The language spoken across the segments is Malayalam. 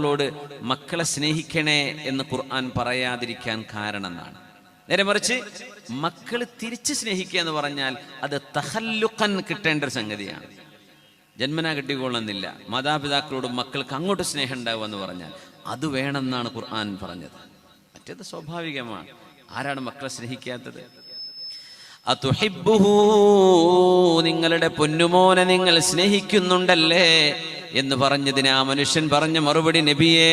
ോട് മക്കളെ സ്നേഹിക്കണേ എന്ന് ഖുർആൻ പറയാതിരിക്കാൻ കാരണം എന്നാണ്. നേരെ മറിച്ച് മക്കൾ തിരിച്ച് സ്നേഹിക്കുക എന്ന് പറഞ്ഞാൽ അത് തഹല്ലുഖൻ കിട്ടേണ്ട ഒരു സംഗതിയാണ്. ജന്മനാ കിട്ടിക്കൊള്ളുന്നില്ല. മാതാപിതാക്കളോട് മക്കൾക്ക് അങ്ങോട്ട് സ്നേഹം ഉണ്ടാവുക എന്ന് പറഞ്ഞാൽ അത് വേണമെന്നാണ് ഖുർആൻ പറഞ്ഞത്. മറ്റേത് സ്വാഭാവികമാണ്. ആരാണ് മക്കളെ സ്നേഹിക്കാത്തത്? അതുഹിബ്ബുഹു, നിങ്ങളുടെ പൊന്നുമോനെ നിങ്ങൾ സ്നേഹിക്കുന്നുണ്ടല്ലേ എന്ന് പറഞ്ഞതിന് ആ മനുഷ്യൻ പറഞ്ഞ മറുപടി, നബിയെ,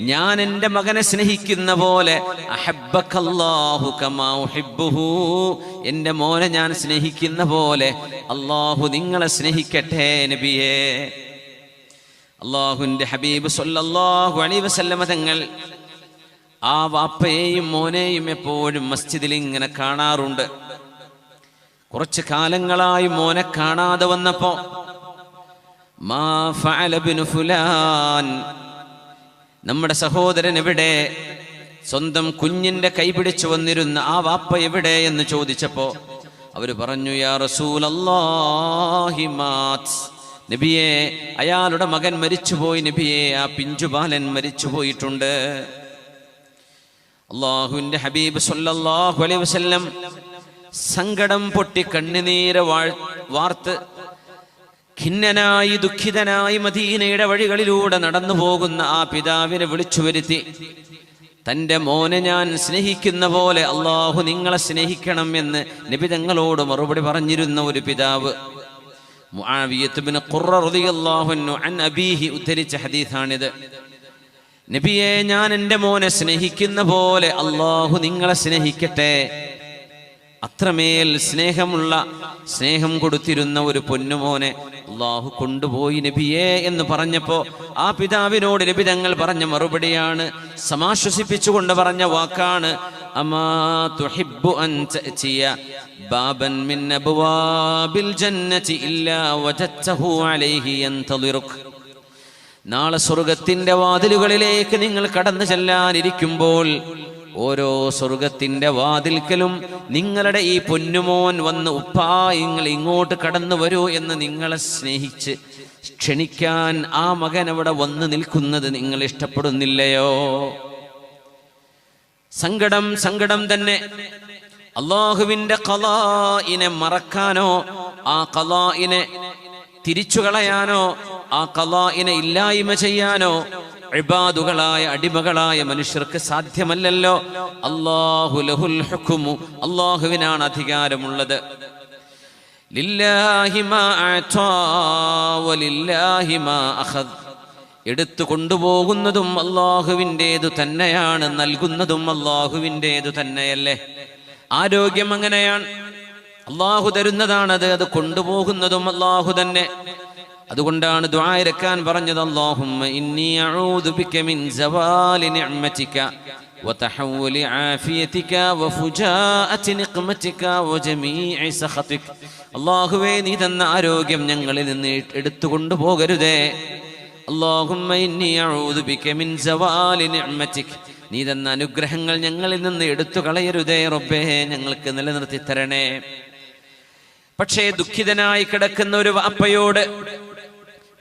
ഞാൻ എൻ്റെ മകനെ സ്നേഹിക്കുന്ന പോലെ അഹബ്ബകല്ലാഹു കമാ ഉഹിബ്ബുഹു, എൻ്റെ മോനെ ഞാൻ സ്നേഹിക്കുന്ന പോലെ അല്ലാഹു നിങ്ങളെ സ്നേഹിക്കട്ടെ നബിയെ. അല്ലാഹുവിൻ്റെ ഹബീബ് സല്ലല്ലാഹു അലൈഹി വസല്ലമ തങ്ങൾ ആ വാപ്പയെയും മോനെയും എപ്പോഴും മസ്ജിദിൽ ഇങ്ങനെ കാണാറുണ്ട്. കുറച്ച് കാലങ്ങളായി മോനെ കാണാതെ വന്നപ്പോ, മാ ഫഅല ഇബ്നു ഫുലാൻ, നമ്മുടെ സഹോദരൻ എവിടെ? സ്വന്തം കുഞ്ഞിന്റെ കൈപിടിച്ചു വന്നിരുന്ന ആ വാപ്പ എവിടെ എന്ന് ചോദിച്ചപ്പോ അവര് പറഞ്ഞു, യാ റസൂലല്ലാഹി മാത്, നബിയെ, അയാളുടെ മകൻ മരിച്ചുപോയി നബിയെ, ആ പിഞ്ചുബാലൻ മരിച്ചുപോയിട്ടുണ്ട്. അല്ലാഹുവിന്റെ ഹബീബ് സല്ലല്ലാഹു അലൈഹി വസല്ലം സങ്കടം പൊട്ടി കണ്ണുനീര് വാർത്ത് ഖിന്നനായി ദുഃഖിതനായി മദീനയുടെ വഴികളിലൂടെ നടന്നു പോകുന്ന ആ പിതാവിനെ വിളിച്ചു വരുത്തി, തൻ്റെ മോനെ ഞാൻ സ്നേഹിക്കുന്ന പോലെ അല്ലാഹു നിങ്ങളെ സ്നേഹിക്കണം എന്ന് നബി തങ്ങളോട് മറുപടി പറഞ്ഞിരുന്ന ഒരു പിതാവ്. മുആവിയ്യത്ത് ഇബ്നു ഖുർറ റളിയല്ലാഹു അൻഹു അൻ അബീഹി ഉദ്ധരിച്ച ഹദീസാണിത്. നബിയെ, ഞാൻ എൻ്റെ മോനെ സ്നേഹിക്കുന്ന പോലെ അല്ലാഹു നിങ്ങളെ സ്നേഹിക്കട്ടെ. അത്രമേൽ സ്നേഹം കൊടുത്തിരുന്ന ഒരു പൊന്നുമോനെ അല്ലാഹു കൊണ്ടുപോയി നബിയെ എന്ന് പറഞ്ഞപ്പോ ആ പിതാവിനോട് നബി തങ്ങൾ പറഞ്ഞ മറുപടിയാണ്, സമാശ്വസിപ്പിച്ചുകൊണ്ട് പറഞ്ഞ വാക്കാണ്, അമാ തുഹിബ്ബു അൻ തഅതിയ ബാബൻ മിൻ അബ്വാബിൽ ജന്നതി ഇല്ലാ വജദ്തഹു അലൈഹി യന്തളിറുക. നാളെ സ്വർഗത്തിന്റെ വാതിലുകളിലേക്ക് നിങ്ങൾ കടന്നു ചെല്ലാനിരിക്കുമ്പോൾ ഓരോ സ്വർഗത്തിന്റെ വാതിൽക്കലും നിങ്ങളുടെ ഈ പൊന്നുമോൻ വന്ന്, ഉപ്പാ നിങ്ങൾ ഇങ്ങോട്ട് കടന്നു വരൂ എന്ന് നിങ്ങളെ സ്നേഹിച്ച് ക്ഷണിക്കാൻ ആ മകൻ അവിടെ വന്ന് നിൽക്കുന്നത് നിങ്ങൾ ഇഷ്ടപ്പെടുന്നില്ലയോ? സങ്കടം തന്നെ. അല്ലാഹുവിന്റെ ഖളാഇനെ മറക്കാനോ ആ ഖളാഇനെ തിരിച്ചു കളയാനോ ആ ഖളാഇനെ ഇല്ലായ്മ ചെയ്യാനോ ഇബാദുകളായ അടിമകളായ മനുഷ്യർക്ക് സാധ്യമല്ലല്ലോ. അല്ലാഹു ലഹുൽ ഹുക്മു, അല്ലാഹുവിനാണ് അധികാരമുള്ളത്. ലില്ലാഹി മാ അഅതാ വലില്ലാഹി മാ അഖദ്, എടുത്തു കൊണ്ടുപോകുന്നതും അല്ലാഹുവിൻ്റേതു തന്നെയാണ്, നൽകുന്നതും അല്ലാഹുവിൻ്റേതു തന്നെയല്ലേ. ആരോഗ്യം അങ്ങനെയാണ്, അല്ലാഹു തരുന്നതാണത്, അത് കൊണ്ടുപോകുന്നതും അല്ലാഹു തന്നെ. അതുകൊണ്ടാണ് ദുആ ഇറക്കാൻ പറഞ്ഞത്, അല്ലാഹുമ്മ ഇന്നി അഊദു ബിക മിൻ സവാലി നിഅമതിക വതഹവ്വുലി ആഫിയതിക വഫുജാഅതി നിഖ്മതിക വജമീഇ സഖതിക. അല്ലാഹുവേ, നീ തന്ന ആരോഗ്യം ഞങ്ങളിൽ നിന്ന് എടുത്തു കൊണ്ടുപോകരുതേ. അല്ലാഹുമ്മ ഇന്നി അഊദു ബിക മിൻ സവാലി നിഅമതിക, നീ തന്ന അനുഗ്രഹങ്ങൾ ഞങ്ങളിൽ നിന്ന് എടുത്തു കളയരുതേ റബ്ബേ, ഞങ്ങൾക്ക് നിലനിർത്തി തരണേ. പക്ഷേ ദുഃഖിതനായി കിടക്കുന്ന ഒരു വാപ്പയോട്,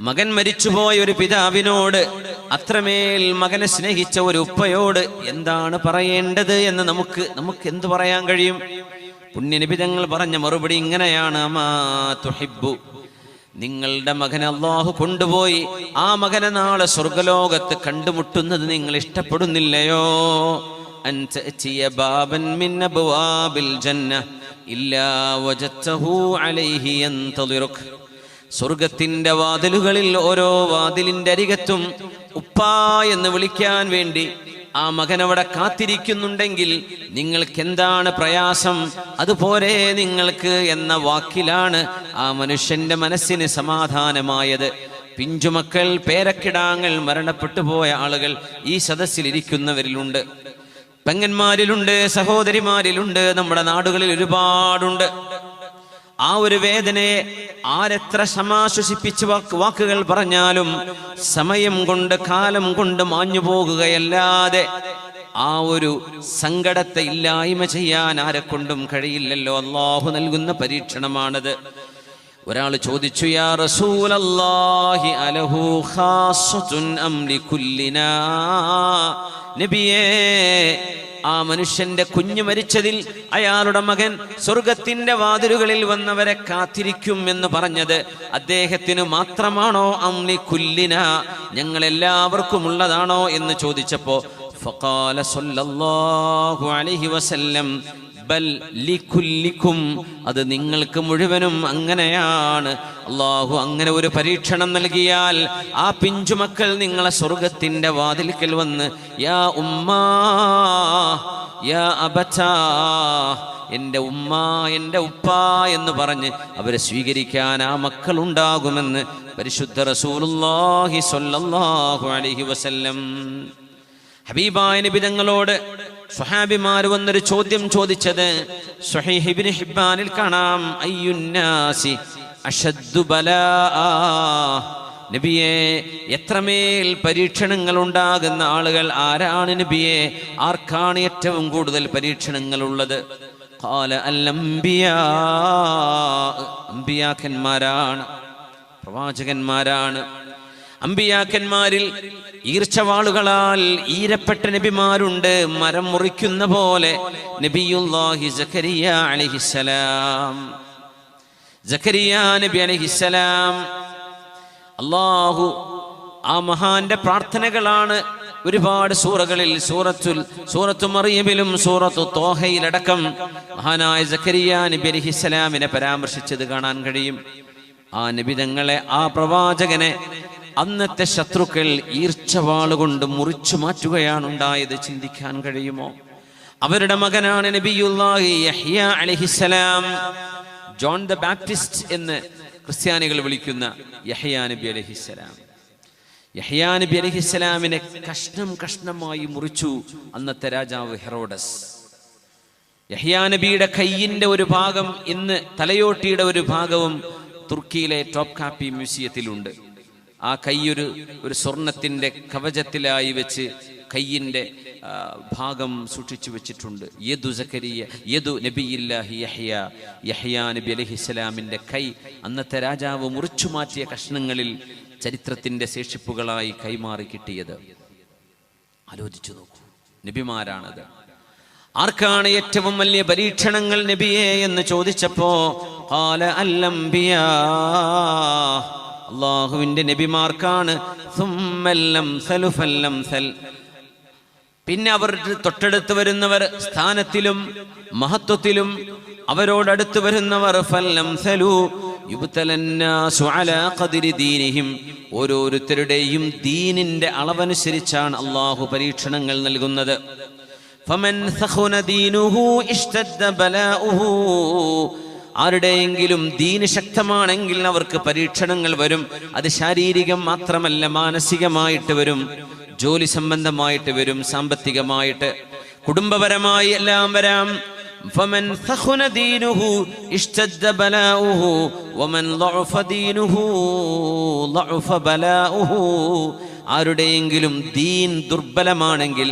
മകൻ മരിച്ചുപോയ ഒരു പിതാവിനോട്, അത്രമേൽ മകനെ സ്നേഹിച്ച ഒരു ഉപ്പയോട് എന്താണ് പറയേണ്ടത് എന്ന് നമുക്ക് എന്ത് പറയാൻ കഴിയും? പുണ്യനബി തങ്ങൾ പറഞ്ഞ മറുപടി ഇങ്ങനെയാണ്, അമാ തുഹിബ്ബു, നിങ്ങളുടെ മകനെ അല്ലാഹു കൊണ്ടുപോയി ആ മകനെ നാളെ സ്വർഗലോകത്ത് കണ്ടുമുട്ടുന്നത് നിങ്ങൾ ഇഷ്ടപ്പെടുന്നില്ലയോ? അൻ തഅതിയ ബാബൻ മിൻ അബ്വാബിൽ ജന്ന ഇല്ലാ വജദ്തഹു അലൈഹി യന്തളിറുക. സ്വർഗത്തിന്റെ വാതിലുകളിൽ ഓരോ വാതിലിന്റെ അരികത്തും ഉപ്പാ എന്ന് വിളിക്കാൻ വേണ്ടി ആ മകനവിടെ കാത്തിരിക്കുന്നുണ്ടെങ്കിൽ നിങ്ങൾക്ക് എന്താണ് പ്രയാസം? അതുപോലെ നിങ്ങൾക്ക് എന്ന വാക്കിലാണ് ആ മനുഷ്യന്റെ മനസ്സിന് സമാധാനമായത്. പിഞ്ചുമക്കൾ, പേരക്കിടാങ്ങൾ, മരണപ്പെട്ടു പോയ ആളുകൾ ഈ സദസ്സിലിരിക്കുന്നവരിലുണ്ട്, പെങ്ങന്മാരിലുണ്ട്, സഹോദരിമാരിലുണ്ട്, നമ്മുടെ നാടുകളിൽ ഒരുപാടുണ്ട്. ആ ഒരു വേദനയെ ആരെത്ര സമാശ്വസിപ്പിച്ച് വാക്കുകൾ പറഞ്ഞാലും സമയം കൊണ്ട്, കാലം കൊണ്ട് മാഞ്ഞു പോകുകയല്ലാതെ ആ ഒരു സങ്കടത്തെ ഇല്ലായ്മ ചെയ്യാൻ ആരെക്കൊണ്ടും കഴിയില്ലല്ലോ. അല്ലാഹു നൽകുന്ന പരീക്ഷണമാണത്. ഒരാൾ ചോദിച്ചു, യാ റസൂലല്ലാഹി അലഹു ഖാസ്സത്തുൻ അം ലികുല്ലിനാ? നബിയേ, ആ മനുഷ്യന്റെ കുഞ്ഞ് മരിച്ചതിൽ അയാളുടെ മകൻ സ്വർഗത്തിന്റെ വാതിലുകളിൽ വന്നവരെ കാത്തിരിക്കും എന്ന് പറഞ്ഞത് അദ്ദേഹത്തിന് മാത്രമാണോ അം ലികുല്ലിനാ, ഞങ്ങൾ എല്ലാവർക്കും ഉള്ളതാണോ എന്ന് ചോദിച്ചപ്പോ ഫഖാല സല്ലല്ലാഹു അലൈഹി വസല്ലം ബൽ ലികുല്ലിക്കും, അത് നിങ്ങൾക്ക് മുഴുവനും അങ്ങനെയാണ്. അല്ലാഹു അങ്ങനെ ഒരു പരീക്ഷണം നൽകിയാൽ ആ പിഞ്ചുമക്കൾ നിങ്ങളെ സ്വർഗത്തിന്റെ വാതിൽക്കൽ വന്ന് യാ ഉമ്മാ യാ അബതാ, എൻ്റെ ഉമ്മ, എൻ്റെ ഉപ്പ എന്ന് പറഞ്ഞ് അവരെ സ്വീകരിക്കാൻ ആ മക്കൾ ഉണ്ടാകുമെന്ന് പരിശുദ്ധ റസൂലുള്ളാഹി സ്വല്ലല്ലാഹു അലൈഹി വസല്ലം. ഹബീബായ നബി തങ്ങളോട് സ്വഹാബിമാർ വന്നൊരു ചോദ്യം ചോദിച്ചത് സ്വഹീഹ് ഇബ്നു ഹിബ്ബാനിൽ കാണാം. അയ്യുന്നാസി അശദ്ദു ബലാആ, നബിയെ എത്രമേൽ പരീക്ഷണങ്ങൾ ഉണ്ടാകുന്ന ആളുകൾ ആരാണ് നബിയെ? ആർക്കാണ് ഏറ്റവും കൂടുതൽ പരീക്ഷണങ്ങൾ ഉള്ളത്? ഖാല അൽ അംബിയാ, അംബിയാക്കന്മാരാണ്, പ്രവാചകന്മാരാണ്. അമ്പിയാക്കന്മാരിൽ ഈർച്ചവാളുകളാൽ ഈരപ്പെട്ട നബിമാരുണ്ട്, മരം മുറിക്കുന്ന പോലെ. നബിയുല്ലാഹി സക്കരിയ അലൈഹിസ്സലാം, സക്കരിയ നബി അലൈഹിസ്സലാം, അല്ലാഹു ആ മഹാന്റെ പ്രാർത്ഥനകളാണ് ഒരുപാട് സൂറകളിൽ, സൂറത്തു മറിയമിലും സൂറത്തു തോഹയിലടക്കം മഹാനായ സക്കരിയ നബി അലൈഹിസ്സലാമിനെ പരാമർശിച്ചത് കാണാൻ കഴിയും. ആ നബിതങ്ങളെ, ആ പ്രവാചകനെ അന്നത്തെ ശത്രുക്കൾ ഈർച്ചവാളുകൊണ്ട് മുറിച്ചു മാറ്റുകയാണ് ഉണ്ടായത്. ചിന്തിക്കാൻ കഴിയുമോ? അവരുടെ മകനാണ് നബിയുല്ലാഹി യഹ്യ അലൈഹിസ്സലാം. ജോൺ ദ ബാപ്റ്റിസ്റ്റ് എന്ന് ക്രിസ്ത്യാനികൾ വിളിക്കുന്ന യഹ്യ നബി അലൈഹിസ്സലാം. യഹ്യ നബി അലൈഹിസ്സലാമിനെ കഷ്ണം കഷ്ണമായി മുറിച്ചു അന്നത്തെ രാജാവ് ഹെറോഡസ്. യഹ്യ നബിയുടെ കയ്യിന്റെ ഒരു ഭാഗം, ഇന്ന് തലയോട്ടിയുടെ ഒരു ഭാഗവും തുർക്കിയിലെ ടോപ്പ് കാപ്പി മ്യൂസിയത്തിലുണ്ട്. ആ കൈയൊരു സ്വർണത്തിന്റെ കവചത്തിലായി വെച്ച് കയ്യിന്റെ ഭാഗം സൂക്ഷിച്ചു വെച്ചിട്ടുണ്ട്. യദു സക്കരിയ, യദു നബിയില്ലാഹി യഹ്യ, യഹ്യ നബി അലൈഹിസ്സലാമിന്റെ കൈ അന്നത്തെ രാജാവ് മുറിച്ചു മാറ്റിയ കഷ്ണങ്ങളിൽ ചരിത്രത്തിന്റെ ശേഷിപ്പുകളായി കൈമാറി കിട്ടിയത്. ആലോചിച്ചു നോക്കൂ, നബിമാരാണത്. ആർക്കാണ് ഏറ്റവും വലിയ പരീക്ഷണങ്ങൾ നബിയെ എന്ന് ചോദിച്ചപ്പോ ഖാല അൽ അംബിയാ, അല്ലാഹുവിന്റെ നബിമാർക്കാണ്. പിന്നെ അവരുടെ തൊട്ടടുത്ത് വരുന്നവർ, സ്ഥാനത്തിലും മഹത്വത്തിലും അവരോടടുത്ത് വരുന്നവർ ഓരോരുത്തരുടെയും ദീനിന്റെ അളവനുസരിച്ചാണ് അള്ളാഹു പരീക്ഷണങ്ങൾ നൽകുന്നത്. ആരുടെയെങ്കിലും ദീന് ശക്തമാണെങ്കിൽ അവർക്ക് പരീക്ഷണങ്ങൾ വരും. അത് ശാരീരികം മാത്രമല്ല, മാനസികമായിട്ട് വരും, ജോലി സംബന്ധമായിട്ട് വരും, സാമ്പത്തികമായിട്ട്, കുടുംബപരമായി എല്ലാം വരാം. فمن ثخن دينه اشتد بلاؤه ومن ضعف دينه ضعف بلاؤه. ആരുടെയെങ്കിലും ദീൻ ദുർബലമാണെങ്കിൽ,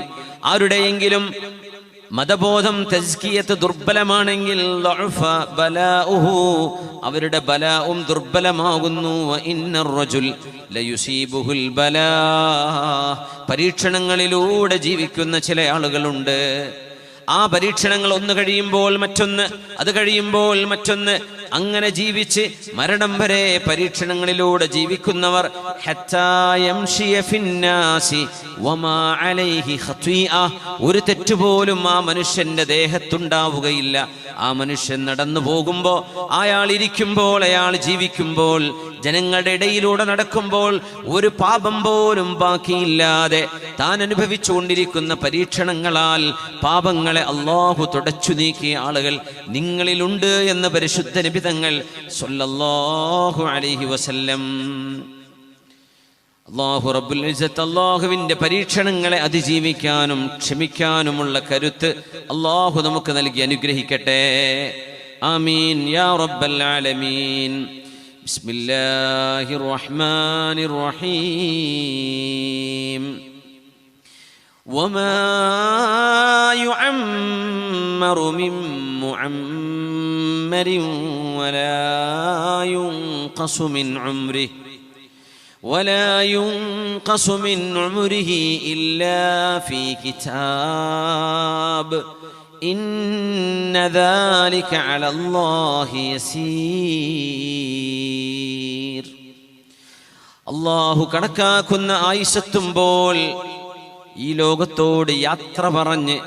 ആരുടെയെങ്കിലും മതബോധം തസ്കിയത്ത് ദുർബലമാണെങ്കിൽ അവരുടെ ബലാഉം ദുർബലമാകുന്നു. പരീക്ഷണങ്ങളിലൂടെ ജീവിക്കുന്ന ചില ആളുകളുണ്ട്. ആ പരീക്ഷണങ്ങൾ ഒന്ന് കഴിയുമ്പോൾ മറ്റൊന്ന്, അത് കഴിയുമ്പോൾ മറ്റൊന്ന്, അങ്ങനെ ജീവിച്ച് മരണം വരെ പരീക്ഷണങ്ങളിലൂടെ ജീവിക്കുന്നവർ ഒരു തെറ്റുപോലും ആ മനുഷ്യന്റെ ദേഹത്തുണ്ടാവുകയില്ല. ആ മനുഷ്യൻ നടന്നു പോകുമ്പോൾ, അയാൾ ഇരിക്കുമ്പോൾ, അയാൾ ജീവിക്കുമ്പോൾ, ജനങ്ങളുടെ ഇടയിലൂടെ നടക്കുമ്പോൾ ഒരു പാപം പോലും ബാക്കിയില്ലാതെ താൻ അനുഭവിച്ചുകൊണ്ടിരിക്കുന്ന പരീക്ഷണങ്ങളാൽ പാപങ്ങളെ അല്ലാഹു തുടച്ചു നീക്കിയ ആളുകൾ നിങ്ങളിലുണ്ട് എന്ന് പരിശുദ്ധ നബി തങ്ങൾ സ്വല്ലല്ലാഹു അലൈഹി വസല്ലം. അല്ലാഹു റബ്ബുൽ ഇസ്സത്ത് അല്ലാഹുവിന്റെ പരീക്ഷണങ്ങളെ അതിജീവിക്കാനും ക്ഷമിക്കാനുമുള്ള കരുത്ത് അല്ലാഹു നമുക്ക് നൽകി അനുഗ്രഹിക്കട്ടെ. ആമീൻ യാ റബ്ബൽ ആലമീൻ. ബിസ്മില്ലാഹിർ റഹ്മാനിർ റഹീം. وما يعمر من معمر ولا ينقص യുൻഖസു മിൻ ഉംരിഹി ഇല്ലാ ഫീ കിതാബ് ഇന്ന ദാലിക അലല്ലാഹി യസീർ. അല്ലാഹു കണക്കാക്കുന്ന ആയുസ്സെത്തുമ്പോൾ ഈ ലോകത്തോട് യാത്ര പറഞ്ഞ്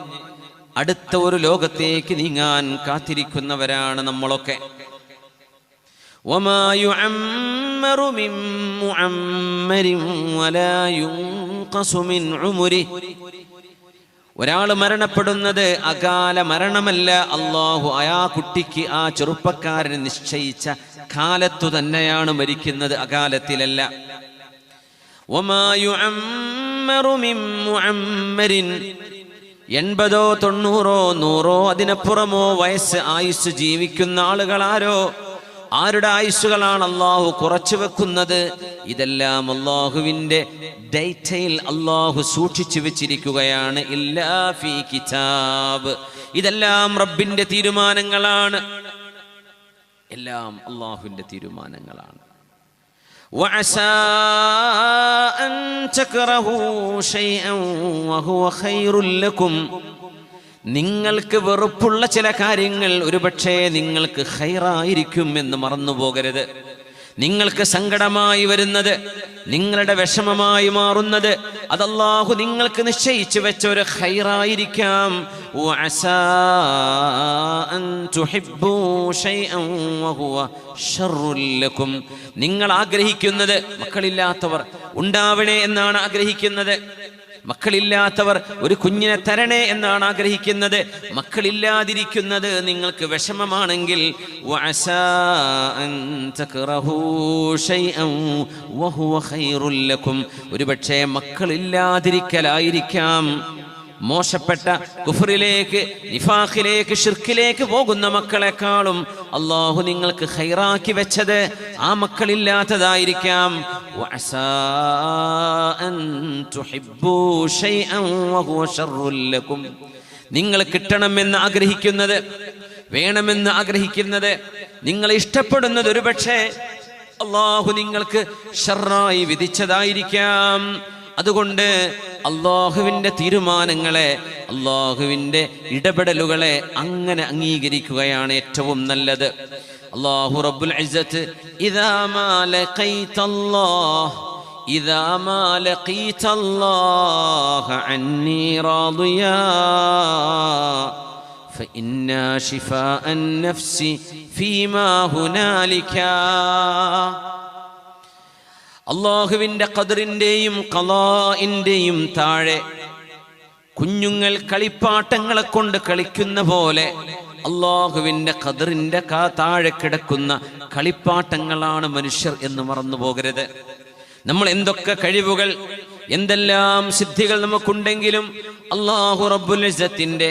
അടുത്ത ഒരു ലോകത്തേക്ക് നീങ്ങാൻ കാത്തിരിക്കുന്നവരാണ് നമ്മളൊക്കെ. വമാ യുഅമ്മറു മിൻ മുഅമ്മരിൻ വലാ യുൻഖസു മിൻ ഉംരിഹി. ഒരാൾ മരണപ്പെടുന്നത് അകാല മരണമല്ല. അല്ലാഹു ആ കുട്ടിക്ക്, ആ ചെറുപ്പക്കാരന് നിശ്ചയിച്ച കാലത്തു തന്നെയാണ് മരിക്കുന്നത്, അകാലത്തിലല്ല. വമാ യുഅമ്മറു മിൻ മുഅമ്മരിൻ. 80 90 100 അതിനപ്പുറമോ വയസ്സ് ആയുസ് ജീവിക്കുന്ന ആളുകളാരോ, ആരുടെ ആയുസ്സുകളാണ് അള്ളാഹു കുറച്ചു വെക്കുന്നത്? ഇതെല്ലാം അള്ളാഹുവിൻ്റെ ഡേറ്റയിൽ അള്ളാഹു സൂക്ഷിച്ചു വെച്ചിരിക്കുകയാണ്. ഇല്ലാ ഫീ കിതാബ്. ഇതെല്ലാം റബ്ബിന്റെ തീരുമാനങ്ങളാണ്, എല്ലാം അള്ളാഹുവിന്റെ തീരുമാനങ്ങളാണ്. വഅസാ അൻ തക്റഹു ശൈഅൻ വഹുവ ഖൈറുൽ ലക്കും. നിങ്ങൾക്ക് വെറുപ്പുള്ള ചില കാര്യങ്ങൾ ഒരുപക്ഷേ നിങ്ങൾക്ക് ഖൈറായിരിക്കും എന്ന് മറന്നു പോകരുത്. നിങ്ങൾക്ക് സങ്കടമായി വരുന്നത്, നിങ്ങളുടെ വിഷമമായി മാറുന്നത്, അത് അല്ലാഹു നിങ്ങൾക്ക് നിശ്ചയിച്ചു വെച്ച ഒരു ഖൈറായിരിക്കാം. വഅസാ അൻ തുഹിബ്ബു ശൈഅൻ വഹുവ ശർറുൽ ലക്കും. നിങ്ങൾ ആഗ്രഹിക്കുന്നത്, മക്കളില്ലാത്തവർ ഉണ്ടാവണേ എന്നാണ് ആഗ്രഹിക്കുന്നത്. മക്കളില്ലാത്തവർ ഒരു കുഞ്ഞിനെ തരണേ എന്നാണ് ആഗ്രഹിക്കുന്നത്. മക്കളില്ലാതിരിക്കുന്നത് നിങ്ങൾക്ക് വിഷമമാണെങ്കിൽ വഅസാ അൻ തക്റഹു ശൈഅൻ വഹുവ ഖൈറുൽ ലക്കും. ഒരുപക്ഷേ മക്കളില്ലാതിരിക്കലായിരിക്കാം മോശപ്പെട്ട കുഫറിലേക്ക്, നിഫാഖിലേക്ക്, ശിർക്കിലേക്ക് പോകുന്ന മക്കളെക്കാളും അല്ലാഹു നിങ്ങൾക്ക് ഖൈറാക്കി വെച്ചത് ആ മക്കളില്ലാത്തതായിരിക്കാം. വഅസാ അൻ തുഹിബ്ബു ശൈഅൻ വഹുവ ശർറുൽ ലക്കും. നിങ്ങൾ കിട്ടണമെന്ന് ആഗ്രഹിക്കുന്നത്, വേണമെന്ന് ആഗ്രഹിക്കുന്നത്, നിങ്ങൾ ഇഷ്ടപ്പെടുന്നത് ഒരുപക്ഷേ അല്ലാഹു നിങ്ങൾക്ക് ശർറായി വിധിച്ചതായിരിക്കാം. അതുകൊണ്ട് അള്ളാഹുവിൻ്റെ തീരുമാനങ്ങളെ, അള്ളാഹുവിൻ്റെ ഇടപെടലുകളെ അങ്ങനെ അംഗീകരിക്കുകയാണ് ഏറ്റവും നല്ലത്. അല്ലാഹു റബ്ബുൽ ഇസ്സത്ത് ഇദാ മാ ലഖീതല്ലാഹ അന്നി റാദിയാ ഫഇന്നാ ശിഫാഅൻ നഫ്സി ഫീമാ ഹുനാലിക. അള്ളാഹുവിൻ്റെ ഖദറിൻ്റെയും ഖളാഇൻ്റെയും താഴെ കുഞ്ഞുങ്ങൾ കളിപ്പാട്ടങ്ങളെ കൊണ്ട് കളിക്കുന്ന പോലെ അള്ളാഹുവിൻ്റെ ഖദറിൻ്റെ താഴെ കിടക്കുന്ന കളിപ്പാട്ടങ്ങളാണ് മനുഷ്യർ എന്ന് മറന്നു പോകരുത്. നമ്മൾ എന്തൊക്കെ കഴിവുകൾ, എന്തെല്ലാം സിദ്ധികൾ നമുക്കുണ്ടെങ്കിലും അല്ലാഹു റബ്ബുൽ ഇസ്സത്തിൻ്റെ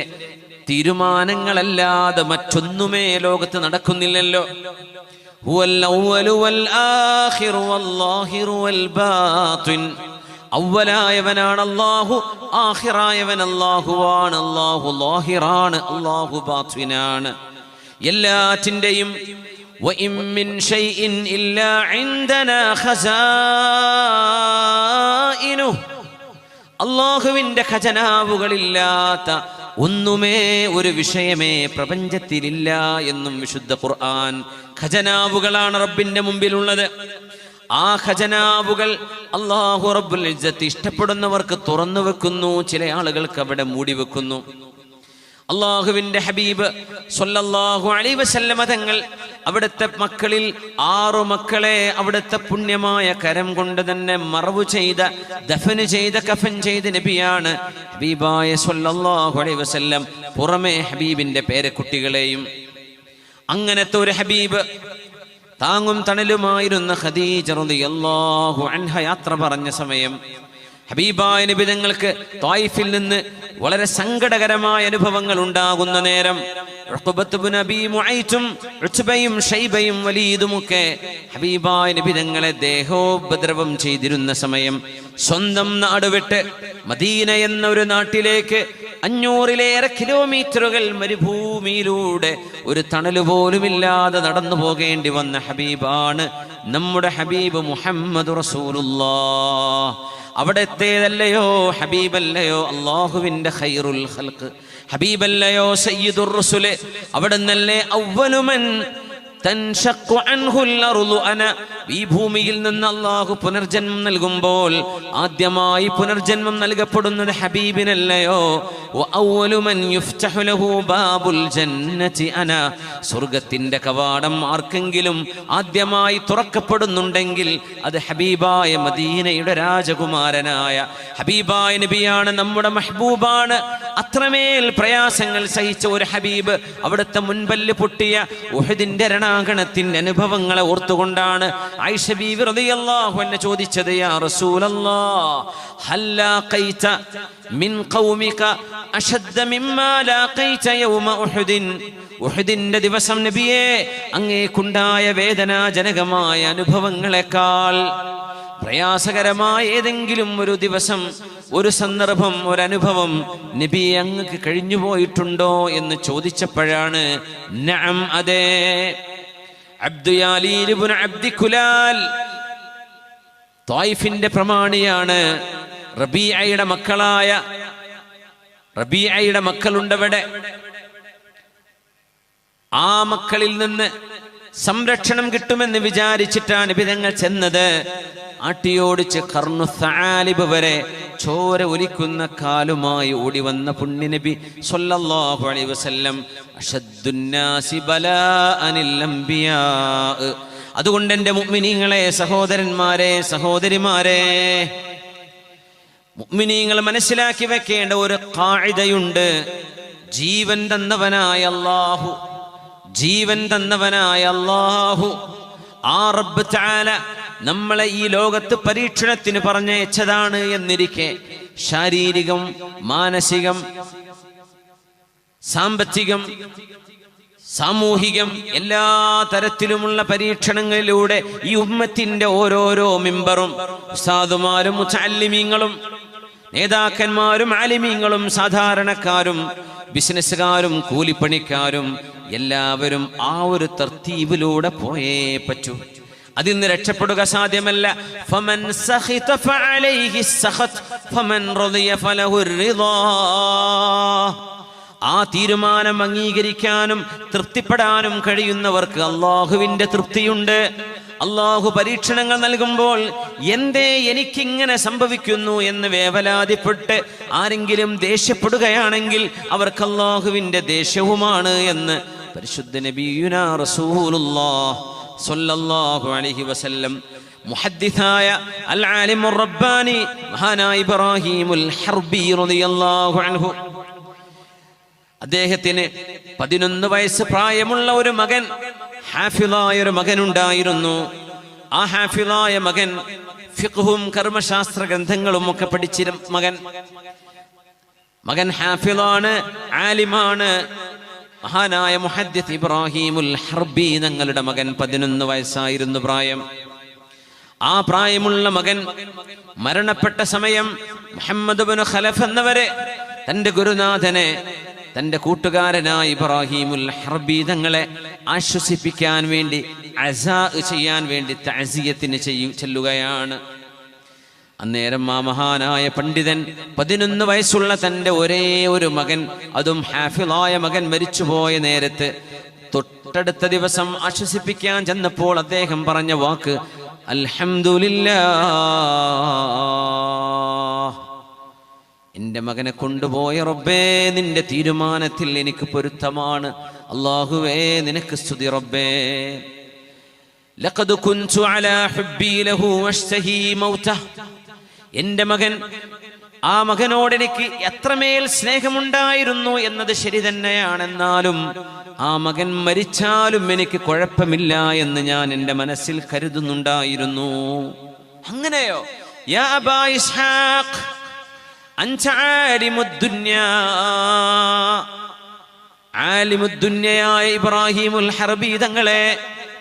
തീരുമാനങ്ങളല്ലാതെ മറ്റൊന്നുമേ ലോകത്ത് നടക്കുന്നില്ലല്ലോ. ഹുവൽ അവ്വലു വൽ ആഖിറു വല്ലാഹിറു വൽ ബാത്തിൻ. അവ്വലായവനാണ് അല്ലാഹു, ആഖിറായവൻ അല്ലാഹുവാണ്. അല്ലാഹു ലാഹിറാണ്, അല്ലാഹു ബാത്തിനാണ്. എല്ലാറ്റിൻ്റെയും വഇൻ മിൻ ശൈഇൻ ഇല്ലാ ഇൻദനാ ഖസാഇനുഹു. അല്ലാഹുവിൻ്റെ ഖജനാവുകളില്ലാത്ത ഒന്നുമേ, ഒരു വിഷയമേ പ്രപഞ്ചത്തിലില്ല എന്നും വിശുദ്ധ ഖുർആൻ. ഖജനാവുകളാണ് റബ്ബിന്റെ മുമ്പിലുള്ളത്. ആ ഖജനാവുകൾ അല്ലാഹു റബ്ബുൽ ഇസ്സത്ത് ഇഷ്ടപ്പെടുന്നവർക്ക് തുറന്നു വെക്കുന്നു, ചില ആളുകൾക്ക് അവിടെ മൂടി വെക്കുന്നു. അള്ളാഹുവിൻ്റെ ഹബീബ് സ്വല്ലല്ലാഹു അലൈഹി വസല്ലമ തങ്ങൾ അവിടുത്തെ മക്കളിൽ 6 മക്കളെ അവിടുത്തെ പുണ്യമായ കരം കൊണ്ട് തന്നെ മറവു ചെയ്ത, ദഫന് ചെയ്ത, കഫൻ ചെയ്ത നബിയാണ് ഹബീബായ സ്വല്ലല്ലാഹു അലൈഹി വസല്ലം. പുറമെ ഹബീബിന്റെ പേരക്കുട്ടികളെയും. അങ്ങനത്തെ ഒരു ഹബീബ്, താങ്ങും തണലുമായിരുന്ന ഖദീജ റളിയല്ലാഹു അൻഹ യാത്ര പറഞ്ഞ സമയം ഹബീബായ നബി തങ്ങൾക്ക് ത്വായിഫിൽ നിന്ന് വളരെ സങ്കടകരമായ അനുഭവങ്ങൾ ഉണ്ടാകുന്ന നേരം ഉഖബത്ത് ഇബ്നു അബീ മുഅയ്തും ഉത്ബയും ഷൈബയും വലീദുമൊക്കെ ഹബീബായ നബി തങ്ങളെ ദേഹോപദ്രവം ചെയ്തിരുന്ന സമയം സ്വന്തം നാട് വിട്ട് മദീന എന്ന ഒരു നാട്ടിലേക്ക് 500-ലേറെ കിലോമീറ്ററുകൾ മരുഭൂമിയിലൂടെ ഒരു തണല് പോലുമില്ലാതെ നടന്നു പോകേണ്ടി വന്ന ഹബീബാണ് നമ്മുടെ ഹബീബ് മുഹമ്മദ് റസൂലുള്ളാഹ്. അവിടത്തേതല്ലയോ ഹബീബല്ലയോ അല്ലാഹുവിന്റെ ഖൈറുൽ ഖൽഖ്, ഹബീബല്ലയോ സയ്യിദുർ റസൂല്, അവിടുന്നല്ലേ അവ്വലുമൻ തൻഷഖു അൻഹുൽ അർളു അന. ഈ ഭൂമിയിൽ നിന്ന് അല്ലാഹു പുനർജന്മം നൽകുമ്പോൾ ആദ്യമായി പുനർജന്മം നൽകപ്പെടുന്നത് ഹബീബിനല്ലയോ? വഅവ്വലു മൻ യുഫ്തഹു ലഹു ബാബുൽ ജന്നതി അന. സ്വർഗ്ഗത്തിന്റെ കവാടം ആർക്കെങ്കിലും ആദ്യമായി തുറക്കപ്പെടുന്നുണ്ടെങ്കിൽ അത് ഹബീബായ മദീനയുടെ രാജകുമാരനായ ഹബീബായ നബിയാണ്, നമ്മുടെ മെഹബൂബാണ്. അത്രമേൽ പ്രയാസങ്ങൾ സഹിച്ച ഒരു ഹബീബ് അവിടുത്തെ മുൻപല്ല് പൊട്ടിയ ഉഹദിന്റെ രണാങ്കണത്തിന്റെ അനുഭവങ്ങളെ ഓർത്തുകൊണ്ടാണ് ആയിഷ ബീവി റളിയല്ലാഹു അൻഹ ചോദിച്ചത്, യാ റസൂലല്ലാഹ് ഹൽ ലാഖൈത മിൻ ഖൗമിക അശദ്ദ മിമ്മാ ലാഖൈത യൗമ ഉഹദിൻ. ഉഹദിന്റെ ദിവസം നബിയേ, അങ്ങേക്കുണ്ടായ വേദനാജനകമായ അനുഭവങ്ങളെക്കാൾ പ്രയാസകരമായ ഏതെങ്കിലും ഒരു ദിവസം, ഒരു സന്ദർഭം, ഒരനുഭവം നബിയെ അങ്ങക്ക് കഴിഞ്ഞു പോയിട്ടുണ്ടോ എന്ന് ചോദിച്ചപ്പോഴാണ് നഅം, അതെ. അബ്ദുയാലീൽ ഇബ്നു അബ്ദി കുലാൽ ത്വായിഫിന്റെ പ്രമാണിയാണ്. റബീഅയുടെ മക്കളുണ്ടവിടെ. ആ മക്കളിൽ നിന്ന് സംരക്ഷണം കിട്ടുമെന്ന് വിചാരിച്ചിട്ടാണ് നബി തങ്ങൾ ചെന്നത്. ആട്ടിയോടിച്ച് ഖർനു സആലിബ് വരെ ചോര ഒലിക്കുന്ന കാലുമായി ഓടി വന്ന പുണ്യനബി സ്വല്ലല്ലാഹു അലൈഹി വസല്ലം അശദ്ദുന്നാസി ബലാഅനിൽ അംബിയാ. അതുകൊണ്ട് എൻ്റെ മുഅ്മിനീങ്ങളെ, സഹോദരന്മാരെ, സഹോദരിമാരെ, മുഅ്മിനീങ്ങൾ മനസ്സിലാക്കി വെക്കേണ്ട ഒരു ഖാഇദയുണ്ട്. ജീവൻ തന്നവനായ അല്ലാഹു, ജീവൻ തന്നവനായ അല്ലാഹു, ആ റബ്ബ് തആല നമ്മളെ ഈ ലോകത്ത് പരീക്ഷണത്തിന് പറഞ്ഞയച്ചതാണ് എന്നിരിക്കെ ശാരീരികം, മാനസികം, സാമ്പത്തികം, സാമൂഹികം എല്ലാ തരത്തിലുമുള്ള പരീക്ഷണങ്ങളിലൂടെ ഈ ഉമ്മത്തിന്റെ ഓരോരോ മിമ്പറും ഉസ്താദുമാരും മുതഅല്ലിമീങ്ങളും നേതാക്കന്മാരും ആലിമീങ്ങളും സാധാരണക്കാരും ബിസിനസ്സുകാരും കൂലിപ്പണിക്കാരും എല്ലാവരും ആ ഒരു തർത്തീബിലൂടെ പോയേ പറ്റൂ. അതിൽ നിന്ന് രക്ഷപ്പെടുക സാധ്യമല്ല. ഫമൻ സഖിത ഫഅലൈഹി സഖത് ഫമൻ റളിയ ഫലഹുർ റിളാ. ആ തീരുമാനം അംഗീകരിക്കാനും തൃപ്തിപ്പെടാനും കഴിയുന്നവർക്ക് അല്ലാഹുവിന്റെ തൃപ്തിയുണ്ട്. അല്ലാഹു പരീക്ഷണങ്ങൾ നൽകുമ്പോൾ എന്തേ എനിക്കിങ്ങനെ സംഭവിക്കുന്നു എന്ന് വേവലാതിപ്പെട്ട് ആരെങ്കിലും ദേഷ്യപ്പെടുകയാണെങ്കിൽ അവർക്ക് അല്ലാഹുവിന്റെ ദേഷ്യവുമാണ് എന്ന് പരിശുദ്ധ നബിയുനാ റസൂലുള്ളാഹ് സ്വല്ലല്ലാഹു അലൈഹി വസല്ലം മുഹദ്ദിസായ അൽ ആലിമുർ റബ്ബാനി മഹാനായ ഇബ്രാഹീമുൽ ഹർബി റളിയല്ലാഹു അൻഹു, അദ്ദേഹത്തിന് 11 വയസ്സ് പ്രായമുള്ള ഒരു മകൻ, ഹാഫിളായ ഒരു മകൻ ഉണ്ടായിരുന്നു. ആ ഹാഫിളായ മകൻ ഫിഖ്ഹും കർമ്മശാസ്ത്ര ഗ്രന്ഥങ്ങളും ഒക്കെ പഠിച്ചിരുന്ന മകൻ ഹാഫിളാണ്, ആലിമാണ്. മഹാനായ മുഹദ്ദിസ് ഇബ്രാഹീമുൽ ഹർബി തങ്ങളുടെ മകൻ 11 വയസ്സായിരുന്നു പ്രായം. ആ പ്രായമുള്ള മകൻ മരണപ്പെട്ട സമയം മുഹമ്മദ് ഇബ്നു ഖലഫ് എന്നവരെ, തന്റെ ഗുരുനാഥനെ, തന്റെ കൂട്ടുകാരനായ ഇബ്രാഹീമുൽ ഹർബി തങ്ങളെ ആശ്വസിപ്പിക്കാൻ വേണ്ടി, അസാ ചെയ്യാൻ വേണ്ടി തഅസിയത്തിന് ചെല്ലുകയാണ്. അന്നേരം ആ മഹാനായ പണ്ഡിതൻ 11 വയസ്സുള്ള തന്റെ ഒരേ ഒരു മകൻ, അതും ഹാഫിളായ മകൻ മരിച്ചുപോയ നേരത്ത് തൊട്ടടുത്ത ദിവസം ആശ്വസിപ്പിക്കാൻ ചെന്നപ്പോൾ അദ്ദേഹം പറഞ്ഞ വാക്ക് അൽഹംദുലില്ലാഹ്, എന്റെ മകനെ കൊണ്ടുപോയ റബ്ബേ, നിന്റെ തീരുമാനത്തിൽ എനിക്ക് പൊരുത്തമാണ്. അല്ലാഹുവേ, നിനക്ക് സ്തുതി റബ്ബേ. ലഖദ് കുൻതു അലാ ഹുബ്ബി ലഹു വഷ്തഹി മൗതഹ്. എന്റെ മകൻ, ആ മകനോട് എനിക്ക് എത്രമേൽ സ്നേഹമുണ്ടായിരുന്നു എന്നത് ശരി തന്നെയാണെന്നാലും ആ മകൻ മരിച്ചാലും എനിക്ക് കുഴപ്പമില്ല എന്ന് ഞാൻ എൻ്റെ മനസ്സിൽ കരുതുന്നുണ്ടായിരുന്നു. അങ്ങനെയോ? യാ അബാ ഇസ്ഹാഖ് അൻത ആലിമുദ്ദുന്യാ. ആലിമുദ്ദുന്യയായ ഇബ്രാഹീമുൽ ഹർബി തങ്ങളെ,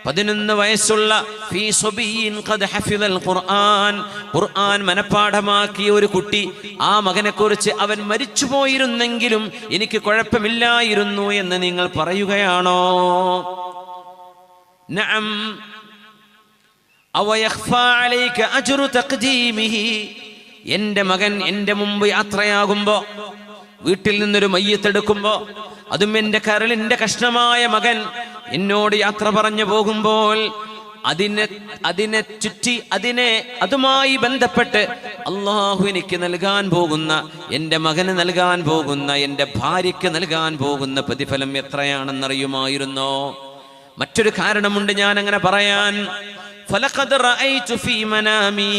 11 വയസ്സുള്ള ഫീ സുബിയിൻ ഖദ് ഹഫിദൽ ഖുർആൻ, ഖുർആൻ മനഃപാഠമാക്കിയ ഒരു കുട്ടി, ആ മകനെ കുറിച്ച് അവൻ മരിച്ചു പോയിരുന്നെങ്കിലും എനിക്ക് കുഴപ്പമില്ലായിരുന്നു എന്ന് നിങ്ങൾ പറയുകയാണോ? നഅം അവ യഖ്ഫാ അലൈക അജ്റു തഖ്ദീമിഹി, എൻ്റെ മകൻ എൻ്റെ മുമ്പ് യാത്രയാകുമ്പോ, വീട്ടിൽ നിന്നൊരു മയ്യത്തെടുക്കുമ്പോ, അതും എൻ്റെ കരളിൻ്റെ കഷ്ണമായ മകൻ എന്നോട് യാത്ര പറഞ്ഞു പോകുമ്പോൾ അതിനെ ചുറ്റി അതുമായി ബന്ധപ്പെട്ട് അള്ളാഹു എനിക്ക് നൽകാൻ പോകുന്ന, എൻ്റെ മകന് നൽകാൻ പോകുന്ന, എൻ്റെ ഭാര്യയ്ക്ക് നൽകാൻ പോകുന്ന പ്രതിഫലം എത്രയാണെന്നറിയുമായിരുന്നോ? മറ്റൊരു കാരണമുണ്ട് ഞാൻ അങ്ങനെ പറയാൻ. ഫലഖദ് റഅയ്തു ഫീ മനാമി,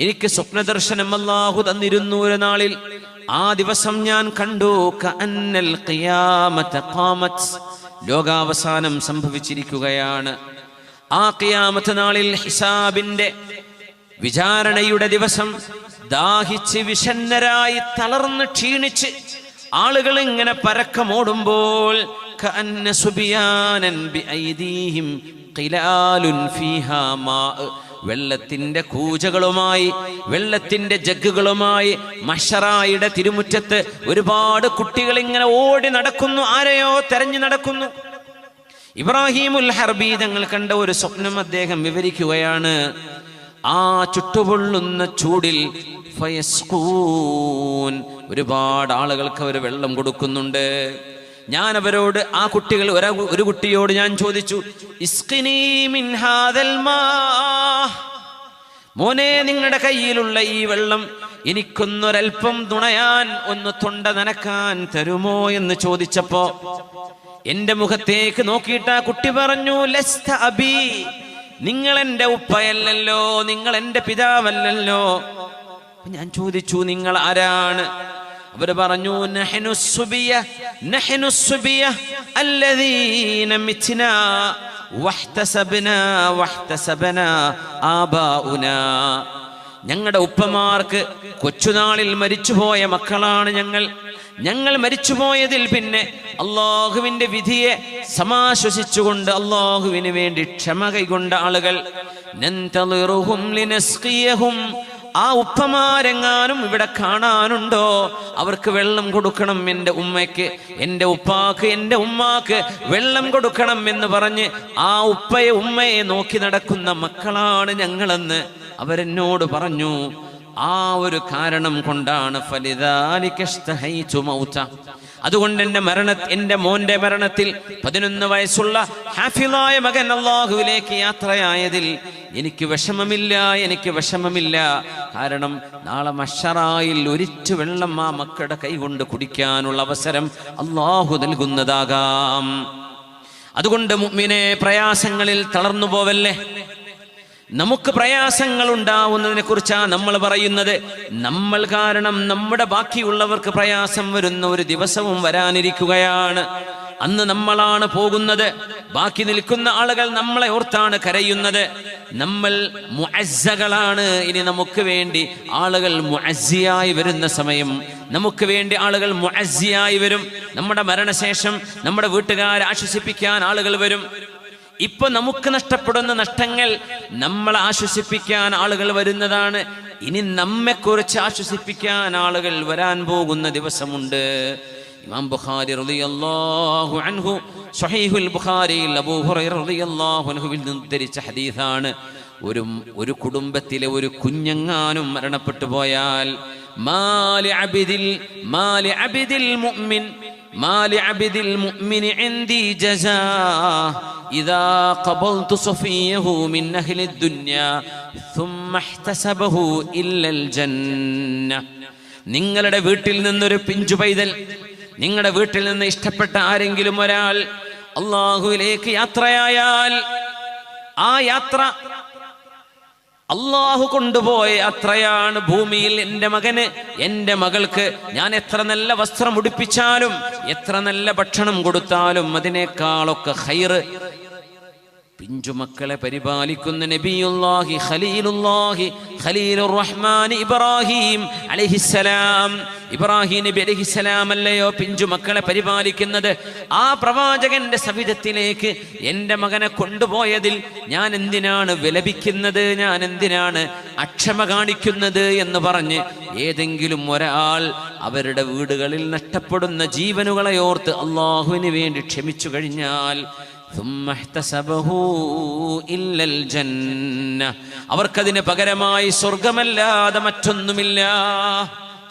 എനിക്ക് സ്വപ്നദർശനം അല്ലാഹു തന്നിരുന്നു ഒരു നാളിൽ. ആ ദിവസം ഞാൻ കണ്ടു കഅന്നൽ ഖിയാമത ഖാമത്, ലോകാവസാനം സംഭവിച്ചിരിക്കുകയാണ്. ആ ഖിയാമത്ത് നാളിൽ, ഹിസാബിന്റെ വിചാരണയുടെ ദിവസം, ദാഹിച്ച് വിഷന്നരായി തളർന്ന് ക്ഷീണിച്ച് ആളുകൾ ഇങ്ങനെ പരക്കമോടുമ്പോൾ, കഅന്ന സുബിയാനൻ ബിഐദീഹിം ഖിലാലുൻ ഫീഹാ മാ, വെള്ളത്തിന്റെ കൂജകളുമായി, വെള്ളത്തിന്റെ ജഗ്ഗുകളുമായി മഹ്ശറായുടെ തിരുമുറ്റത്ത് ഒരുപാട് കുട്ടികൾ ഇങ്ങനെ ഓടി നടക്കുന്നു, ആരെയോ തെരഞ്ഞു നടക്കുന്നു. ഇബ്രാഹിമുൽ ഹർബി തങ്ങൾ കണ്ട ഒരു സ്വപ്നം അദ്ദേഹം വിവരിക്കുകയാണ്. ആ ചുട്ടുപൊള്ളുന്ന ചൂടിൽ ഫയസ്ഖൂൻ, ഒരുപാട് ആളുകൾക്ക് അവർ വെള്ളം കൊടുക്കുന്നുണ്ട്. ഞാൻ അവരോട്, ആ കുട്ടികൾ, ഒരു കുട്ടിയോട് ഞാൻ ചോദിച്ചു, ഇസ്ഖിനി മിൻ ഹാദൽ മാ, മോനെ നിങ്ങളുടെ കയ്യിലുള്ള ഈ വെള്ളം എനിക്കൊന്നൊരൽപ്പം തുണയാൻ, ഒന്ന് തൊണ്ട നനക്കാൻ തരുമോ എന്ന് ചോദിച്ചപ്പോ എന്റെ മുഖത്തേക്ക് നോക്കിയിട്ട് ആ കുട്ടി പറഞ്ഞു, ലസ്ത അബി, നിങ്ങൾ എന്റെ ഉപ്പയല്ലല്ലോ, നിങ്ങൾ എന്റെ പിതാവല്ലല്ലോ. ഞാൻ ചോദിച്ചു, നിങ്ങൾ ആരാണ്? അവർ പറഞ്ഞു, നഹ്നു സുബിയ അല്ലദീന മിത്നാ വഹ്തസബനാ ആബാഉനാ, ഞങ്ങളുടെ ഉപ്പമാർക്ക് കൊച്ചുനാളിൽ മരിച്ചുപോയ മക്കളാണ് ഞങ്ങൾ മരിച്ചുപോയതിൽ പിന്നെ അള്ളാഹുവിന്റെ വിധിയെ സമാശ്വസിച്ചുകൊണ്ട് അള്ളാഹുവിന് വേണ്ടി ക്ഷമ കൈകൊണ്ട ആളുകൾ. നന്തളിറുഹും ലിനസ്ഖിയഹും, ആ ഉപ്പമാരെങ്ങാനും ഇവിടെ കാണാനുണ്ടോ? അവർക്ക് വെള്ളം കൊടുക്കണം, എൻ്റെ ഉമ്മയ്ക്ക്, എൻ്റെ ഉപ്പാക്ക്, എൻ്റെ ഉമ്മാക്ക് വെള്ളം കൊടുക്കണം എന്ന് പറഞ്ഞ് ആ ഉപ്പയെ ഉമ്മയെ നോക്കി നടക്കുന്ന മക്കളാണ് ഞങ്ങളെന്ന് അവരെന്നോട് പറഞ്ഞു. ആ ഒരു കാരണം കൊണ്ടാണ് അതുകൊണ്ട് എൻ്റെ മോന്റെ മരണത്തിൽ 11 വയസ്സുള്ള ഹാഫിളായ മകൻ അല്ലാഹുവിലേക്ക് യാത്രയായതിൽ എനിക്ക് വിഷമമില്ല. കാരണം നാളെ മഹ്ശറായിൽ ഒരിറ്റു വെള്ളം ആ മക്കളുടെ കൈകൊണ്ട് കുടിക്കാനുള്ള അവസരം അല്ലാഹു നൽകുന്നതാകാം. അതുകൊണ്ട് മുഅ്മിനേ, പ്രയാസങ്ങളിൽ തളർന്നു പോവല്ലേ. നമുക്ക് പ്രയാസങ്ങൾ ഉണ്ടാവുന്നതിനെ കുറിച്ചാണ് നമ്മൾ പറയുന്നത്. നമ്മൾ കാരണം നമ്മുടെ ബാക്കിയുള്ളവർക്ക് പ്രയാസം വരുന്ന ഒരു ദിവസവും വരാനിരിക്കുകയാണ്. അന്ന് നമ്മളാണ് പോകുന്നത്, ബാക്കി നിൽക്കുന്ന ആളുകൾ നമ്മളെ ഓർത്താണ് കരയുന്നത്. നമ്മൾ മുഅസ്സകളാണ്. ഇനി നമുക്ക് വേണ്ടി ആളുകൾ മുഅസ്സിയായി വരുന്ന സമയം, നമുക്ക് വേണ്ടി ആളുകൾ മുഅസ്സിയായി വരും. നമ്മുടെ മരണശേഷം നമ്മുടെ വീട്ടുകാരെ ആശ്വസിപ്പിക്കാൻ ആളുകൾ വരും. ഇപ്പൊ നമുക്ക് നഷ്ടപ്പെടുന്ന നഷ്ടങ്ങൾ നമ്മളെ ആശ്വസിപ്പിക്കാൻ ആളുകൾ വരുന്നതാണ്. ഇനി നമ്മെക്കുറിച്ച് ആശ്വസിപ്പിക്കാൻ ആളുകൾ വരാൻ പോകുന്ന ദിവസമുണ്ട്. ഇമാം ബുഖാരി റളിയല്ലാഹു അൻഹു സ്വഹീഹുൽ ബുഖാരിയിൽ അബൂ ഹുറൈറ റളിയല്ലാഹു അൻഹുവിൽ നിന്ന് ഉദ്ധരിച്ച ഹദീസാണ്. ഒരു കുടുംബത്തിലെ ഒരു കുഞ്ഞെങ്ങാനും മരണപ്പെട്ടു പോയാൽ, മാലി അബ്ദിൽ മുഅ്മിൻ ഇൻദി ജസാ ഇദാ ഖബൽതു സഫിയഹു മിൻ അഹ്ലി ദുനിയ ثم احتسبه ഇല്ല അൽ ജന്ന. നിങ്ങളുടെ വീട്ടിൽ നിന്നൊരു പിഞ്ചു പൈതൽ, നിങ്ങളുടെ വീട്ടിൽ നിന്ന് ഇഷ്ടപ്പെട്ട ആരെങ്കിലും ഒരാൾ അല്ലാഹുവിലേക്ക് യാത്രയായാൽ, ആ യാത്ര അല്ലാഹു കൊണ്ടുപോയ യാത്രയാണ്. ഭൂമിയിൽ എൻ്റെ മകന്, എൻ്റെ മകൾക്ക് ഞാൻ എത്ര നല്ല വസ്ത്രം ഉടുപ്പിച്ചാലും, എത്ര നല്ല ഭക്ഷണം കൊടുത്താലും അതിനേക്കാളൊക്കെ ഖൈറ് പിഞ്ചുമക്കളെ പരിപാലിക്കുന്ന നബിയുല്ലാഹി ഖലീലുല്ലാഹി ഖലീലുർ റഹ്മാൻ ഇബ്രാഹിം അലൈഹിസ്സലാം. ഇബ്രാഹിം നബി അലൈഹിസ്സലാം അല്ലയോ പിഞ്ചുമക്കളെ പരിപാലിക്കുന്നത്? ആ പ്രവാചകന്റെ സവിധത്തിലേക്ക് എൻ്റെ മകനെ കൊണ്ടുപോയതിൽ ഞാൻ എന്തിനാണ് വിലപിക്കുന്നത്, ഞാൻ എന്തിനാണ് അക്ഷമ കാണിക്കുന്നത് എന്ന് പറഞ്ഞ് ഏതെങ്കിലും ഒരാൾ അവരുടെ വീടുകളിൽ നഷ്ടപ്പെടുന്ന ജീവനുകളെ ഓർത്ത് അള്ളാഹുവിന് വേണ്ടി ക്ഷമിച്ചു കഴിഞ്ഞാൽ അവർക്കതിന് പകരമായി സ്വർഗമല്ലാതെ മറ്റൊന്നുമില്ല.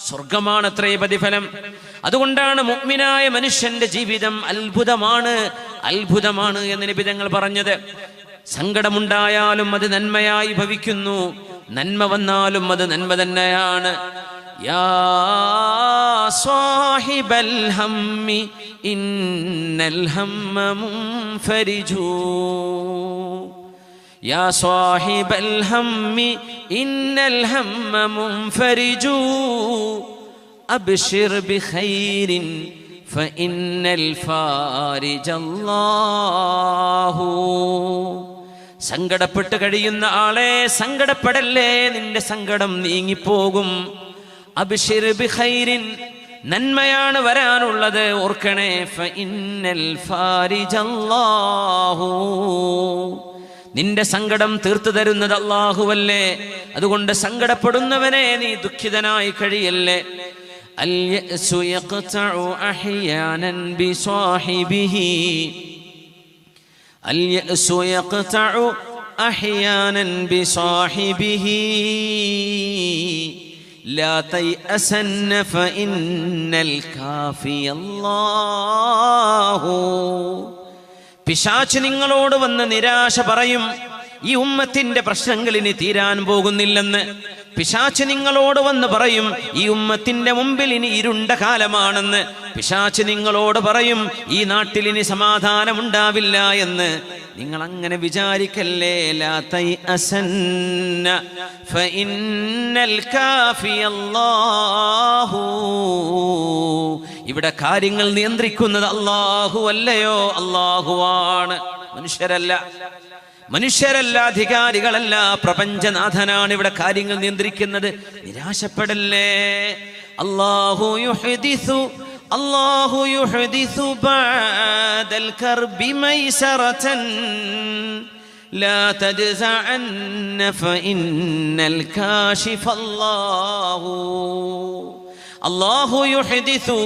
സ്വർഗമാണത്രേ പ്രതിഫലം. അതുകൊണ്ടാണ് മുഅ്മിനായ മനുഷ്യന്റെ ജീവിതം അത്ഭുതമാണ് എന്ന് നബി തങ്ങൾ പറഞ്ഞത്. സങ്കടമുണ്ടായാലും അത് നന്മയായി ഭവിക്കുന്നു, നന്മ വന്നാലും അത് നന്മ തന്നെയാണ്. യാ സാഹിബൽ ഹമ്മി ഇന്നൽ ഹമ്മ മുൻഫരിജു, യാ സാഹിബൽ ഹമ്മി ഇന്നൽ ഹമ്മ മുൻഫരിജു, അബ്ശിർ ബിഖൈരിൻ ഫഇന്നൽ ഫാരിജല്ലാഹു. സങ്കടപ്പെട്ട് കഴിയുന്ന ആളെ സങ്കടപ്പെടല്ലേ, നിന്റെ സങ്കടം നീങ്ങിപ്പോകും. അബ്ശിർ ബിഖൈരിൻ, നന്മയാണ് വരാനുള്ളത്, ഓർക്കണേ. ഫഇന്നൽ ഫാരിജല്ലാഹു, നിന്റെ സങ്കടം തീർത്തു തരുന്നത് അല്ലാഹുവല്ലേ. അതുകൊണ്ട് സങ്കടപ്പെടുന്നവനെ നീ ദുഃഖിതനായി കഴിയല്ലേ. അൽ യഅ്സു യഖ്തഉ അഹ്യാനൻ ബിസാഹിബിഹി, അൽ യഅ്സു യഖ്തഉ അഹ്യാനൻ ബിസാഹിബിഹി, ലാ തയഅസന്ന ഫഇന്നൽ കാഫിയല്ലാഹു. പിശാച് നിങ്ങളോട് വന്ന് നിരാശ പറയും, ഈ ഉമ്മത്തിന്റെ പ്രശ്നങ്ങൾ ഇനി തീരാൻ പോകുന്നില്ലെന്ന്. പിശാച് നിങ്ങളോട് വന്ന് പറയും, ഈ ഉമ്മത്തിന്റെ മുമ്പിൽ ഇനി ഇരുണ്ട കാലമാണെന്ന്. പിശാച് നിങ്ങളോട് പറയും, ഈ നാട്ടിൽ ഇനി സമാധാനമുണ്ടാവില്ല എന്ന്. നിങ്ങൾ അങ്ങനെ വിചാരിക്കല്ലേ. ലാ തയഅസന്ന ഫഇന്നൽ കാഫിയല്ലാഹു. ഇവിടെ കാര്യങ്ങൾ നിയന്ത്രിക്കുന്നത് അല്ലാഹു അല്ലയോ? അല്ലാഹുവാണ്, മനുഷ്യരല്ല, അധികാരികളല്ല. പ്രപഞ്ചനാഥനാണ് ഇവിടെ കാര്യങ്ങൾ നിയന്ത്രിക്കുന്നത്. നിരാശപ്പെടല്ലേ. അല്ലാഹു യുഹ്ദിസു ബഅദൽ കർബി മൈസറതൻ, ലാ തജ്സഅന്ന ഫഇന്നൽ കാശിഫല്ലാഹു. അല്ലാഹു യുഹ്ദിസു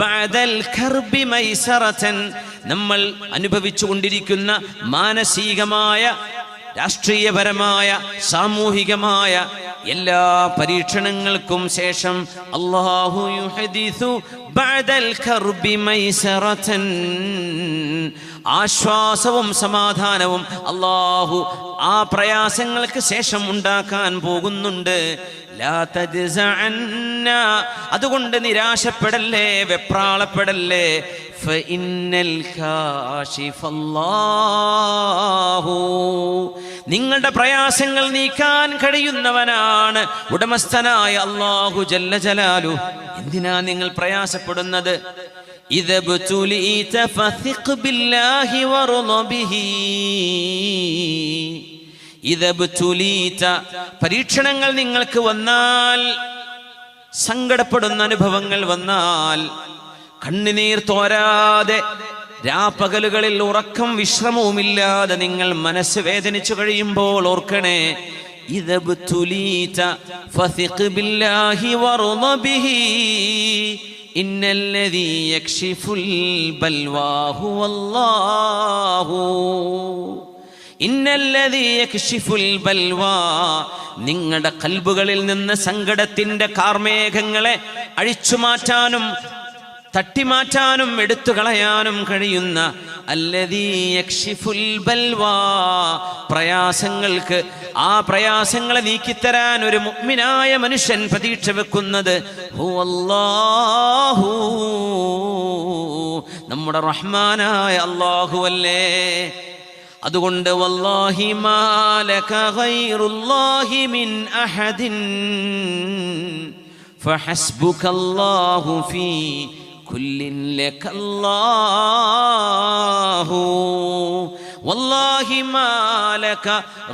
ബഅദൽ കർബി മൈസറതൻ, നമ്മൾ അനുഭവിച്ചു കൊണ്ടിരിക്കുന്ന മാനസികമായ, രാഷ്ട്രീയപരമായ, സാമൂഹികമായ എല്ലാ പരീക്ഷണങ്ങൾക്കും ശേഷം അല്ലാഹു യുഹദിസു ബഅദൽ കർബി മൈസറതൻ, ആശ്വാസവും സമാധാനവും അല്ലാഹു ആ പ്രയാസങ്ങൾക്ക് ശേഷം ഉണ്ടാക്കാൻ പോകുന്നുണ്ട്. ലാ തജ്സഅന്ന, അതുകൊണ്ട് നിരാശപ്പെടല്ലേ, വെപ്രാളപ്പെടല്ലേ. ഫഇന്നൽ കാശിഫല്ലാഹു, നിങ്ങളുടെ പ്രയാസങ്ങൾ നീക്കാൻ കഴിയുന്നവനാണ് ഉടമസ്ഥനായ അല്ലാഹു ജല്ല ജലാലു. എന്തിനാ നിങ്ങൾ പ്രയാസപ്പെടുന്നത്? ഇദബ്തുലീത ഫസിഖ് ബില്ലാഹി വറള ബിഹി, ഇദബ്തുലീത, പരീക്ഷണങ്ങൾ നിങ്ങൾക്ക് വന്നാൽ, സങ്കടപ്പെടുന്ന അനുഭവങ്ങൾ വന്നാൽ, കണ്ണുനീർ തോരാതെ രാപ്പകലുകളിൽ ഉറക്കം വിശ്രമവുമില്ലാതെ നിങ്ങൾ മനസ്സ് വേദനിച്ചു കഴിയുമ്പോൾ ഓർക്കണേ, ഇദബ്തുലീത ഫസിഖ് ബില്ലാഹി വറള ബിഹി, ഇന്നല്ലദീ യക്ഷിഫുൽ ബൽവാ ഹുവല്ലാഹു, ഇന്നല്ലദീ യക്ഷിഫുൽ ബൽവാ, നിങ്ങളുടെ ഖൽബുകളിൽ നിന്ന് സങ്കടത്തിന്റെ കാർമേഘങ്ങളെ അഴിച്ചു മാറ്റാനും തട്ടിമാറ്റാനും എടുത്തു കളയാനും കഴിയുന്ന അല്ലദീ യക്ഷിഫുൽ ബൽവാ, പ്രയാസങ്ങൾക്ക്, ആ പ്രയാസങ്ങളെ നീക്കിത്തരാൻ ഒരു മുഅ്മിനായ മനുഷ്യൻ പ്രതീക്ഷ വെക്കുന്നത് ഹുവല്ലാഹു, നമ്മുടെ റഹ്മാനായ അല്ലാഹു അല്ലേ. അതുകൊണ്ട് വല്ലാഹി മാ ലക ഗൈറുല്ലാഹി മിൻ അഹദിൻ ഫഹസ്ബുകല്ലാഹു ഫീ കുല്ലിൻ ലകല്ലാഹു വല്ലാഹി മാലക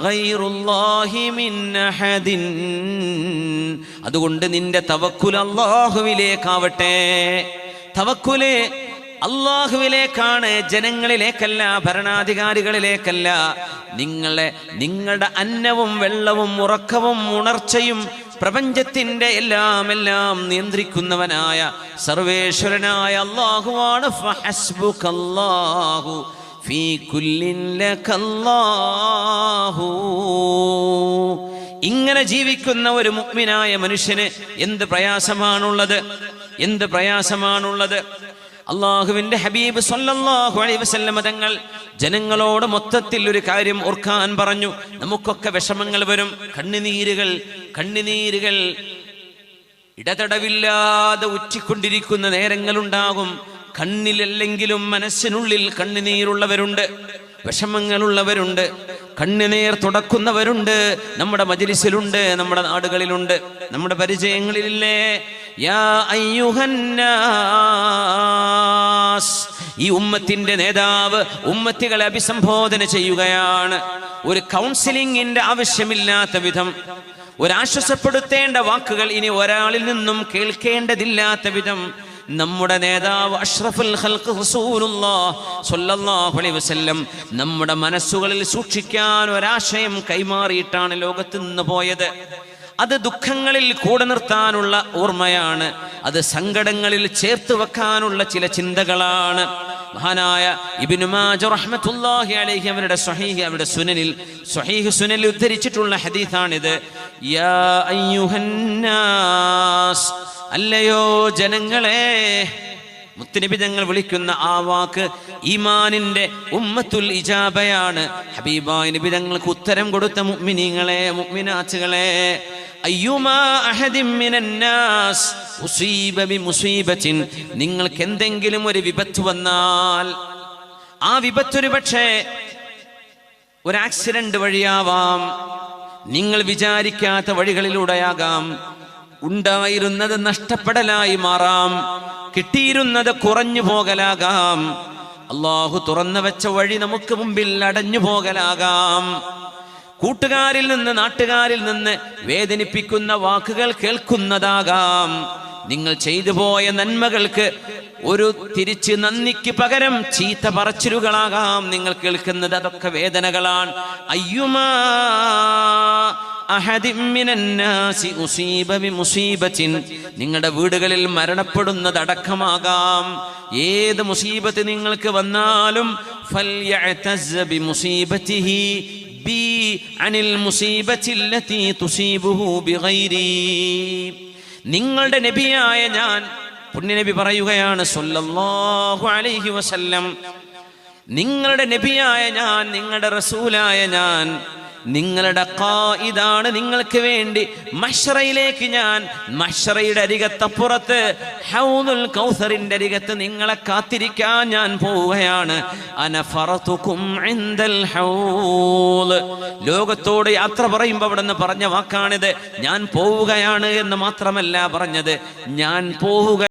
ഗൈറുല്ലാഹി മിൻ അഹദിൻ. അതുകൊണ്ട് നിന്റെ തവക്കുൽ അല്ലാഹുവിലേക്കാവട്ടെ. തവക്കുല് അല്ലാഹുവിലേക്കാണ്, ജനങ്ങളിലേക്കല്ല, ഭരണാധികാരികളിലേക്കല്ല. നിങ്ങളുടെ അന്നവും വെള്ളവും ഉറക്കവും ഉണർച്ചയും പ്രപഞ്ചത്തിന്റെ എല്ലാം നിയന്ത്രിക്കുന്നവനായ സർവേശ്വരനായ അല്ലാഹുവാണ്. ഫഹസ്ബുകല്ലാഹു ഫീ കുല്ലിൻ ലകല്ലാഹു. ഇങ്ങനെ ജീവിക്കുന്ന ഒരു മുഅ്മിനായ മനുഷ്യന് എന്ത് പ്രയാസമാണുള്ളത്, എന്ത് പ്രയാസമാണുള്ളത്. അള്ളാഹുവിന്റെ ഹബീബ് സ്വല്ലല്ലാഹു അലൈഹി വസല്ലം തങ്ങൾ ജനങ്ങളോട് മൊത്തത്തിൽ ഒരു കാര്യം ഓർക്കാൻ പറഞ്ഞു. നമുക്കൊക്കെ വിഷമങ്ങൾ വരും, കണ്ണുനീരുകൾ ഇടതടവില്ലാതെ ഉറ്റിക്കൊണ്ടിരിക്കുന്ന നേരങ്ങളുണ്ടാകും. കണ്ണിലല്ലെങ്കിലും മനസ്സിനുള്ളിൽ കണ്ണുനീരുള്ളവരുണ്ട്, വിഷമങ്ങളുള്ളവരുണ്ട്, കണ്ണുനീർ തുടക്കുന്നവരുണ്ട്. നമ്മുടെ മജ്‌ലിസിലുണ്ട്, നമ്മുടെ നാടുകളിലുണ്ട്, നമ്മുടെ പരിചയങ്ങളിലില്ലേ. യാ അയ്യുഹന്നാസ്, ഈ ഉമ്മത്തിന്റെ നേതാവ് ഉമ്മത്തികളെ അഭിസംബോധന ചെയ്യുകയാണ്. ഒരു കൗൺസിലിംഗിന്റെ ആവശ്യമില്ലാത്ത വിധം, ഒരാശ്വസപ്പെടുത്തേണ്ട വാക്കുകൾ ഇനി ഒരാളിൽ നിന്നും കേൾക്കേണ്ടതില്ലാത്ത വിധം നമ്മുടെ നേതാവ് അഷ്റഫുൽ ഖൽഖ് റസൂലുള്ളാഹി സ്വല്ലല്ലാഹു അലൈഹി വസല്ലം നമ്മുടെ മനസ്സുകളിൽ സൂക്ഷിക്കാൻ ഒരാശയം കൈമാറിയിട്ടാണ് ലോകത്ത് നിന്ന് പോയത്. അത് ദുഃഖങ്ങളിൽ കൂടെ നിർത്താനുള്ള ഓർമ്മയാണ്, അത് സങ്കടങ്ങളിൽ ചേർത്ത് വെക്കാനുള്ള ചില ചിന്തകളാണ്. മഹാനായ ഇബ്നു മാജ റഹ്മത്തുള്ളാഹി അലൈഹി അവരുടെ സ്വഹീഹ് സുനനിൽ ഉദ്ധരിച്ചിട്ടുള്ള ഹദീസാണിത്. യാ അയ്യുഹന്നാസ്, അല്ലയോ ജനങ്ങളെ. മുത്തുനബി തങ്ങൾ വിളിക്കുന്ന ആ വാക്ക് ഈമാനിന്റെ ഉമ്മത്തുൽ ഇജാബയാണ്. ഹബീബായ നബി തങ്ങൾക്ക് ഉത്തരം കൊടുത്ത മുഅ്മിനീങ്ങളെ, മുഅ്മിനാത്തുകളെ, അയ്യുമാ അഹദിൻ മിനന്നാസ് ഉസീബ ബിമുസീബത്തിൻ, നിങ്ങൾക്ക് എന്തെങ്കിലും ഒരു വിപത്ത് വന്നാൽ, ആ വിപത്തൊരു പക്ഷേ ഒരു ആക്സിഡന്റ് വഴിയാവാം, നിങ്ങൾ വിചാരിക്കാത്ത വഴികളിലൂടെയാകാം, ഉണ്ടായിരുന്നത് നഷ്ടപ്പെടലായി മാറാം, കിട്ടിയിരുന്നത് കുറഞ്ഞു പോകലാകാം, അല്ലാഹു തുറന്നു വെച്ച വഴി നമുക്ക് മുമ്പിൽ അടഞ്ഞു പോകലാകാം, കൂട്ടുകാരിൽ നിന്ന് നാട്ടുകാരിൽ നിന്ന് വേദനിപ്പിക്കുന്ന വാക്കുകൾ കേൾക്കുന്നതാകാം, നിങ്ങൾ ചെയ്തു പോയ നന്മകൾക്ക് ഒരു തിരിച്ച് നന്ദിക്ക് പകരം ചീത്ത പറച്ചിലുകളാകാം നിങ്ങൾ കേൾക്കുന്നത്. അതൊക്കെ വേദനകളാണ്. അയ്യുമാ അഹദിൻ മിനന്നാസി ഉസീബ ബിമുസീബത്തിൻ, നിങ്ങളുടെ വീടുകളിൽ മരണപ്പെടുന്നതടക്കമാകാം. ഏത് മുസീബത്ത് നിങ്ങൾക്ക് വന്നാലും ഫൽയഅ്തസ് ബിമുസീബതിഹി ബി അനിൽ മുസീബത്തി അല്ലതി തുസീബുഹു ബിഗൈരി. നിങ്ങളുടെ നബിയായ ഞാൻ, പുണ്യനബി പറയുകയാണ് സ്വല്ലല്ലാഹു അലൈഹി വസല്ലം, നിങ്ങളുടെ നബിയായ ഞാൻ, നിങ്ങളുടെ റസൂലായ ഞാൻ, നിങ്ങളുടെ ഖായിദാണ്. നിങ്ങൾക്ക് വേണ്ടി മഹ്ശറയിലേക്ക് ഞാൻ, മഹ്ശറയുടെ അരികത്തപ്പുറത്ത് ഹൗദുൽ കൗസറിന്റെ അരികത്ത് നിങ്ങളെ കാത്തിരിക്കാൻ ഞാൻ പോവുകയാണ്. അന ഫറതുകും ഇൻദൽ ഹൗദ്. ലോകത്തോട് യാത്ര പറയുമ്പോൾ അവിടെ നിന്ന് പറഞ്ഞ വാക്കാണിത്. ഞാൻ പോവുകയാണ് എന്ന് മാത്രമല്ല പറഞ്ഞത്, ഞാൻ പോവുക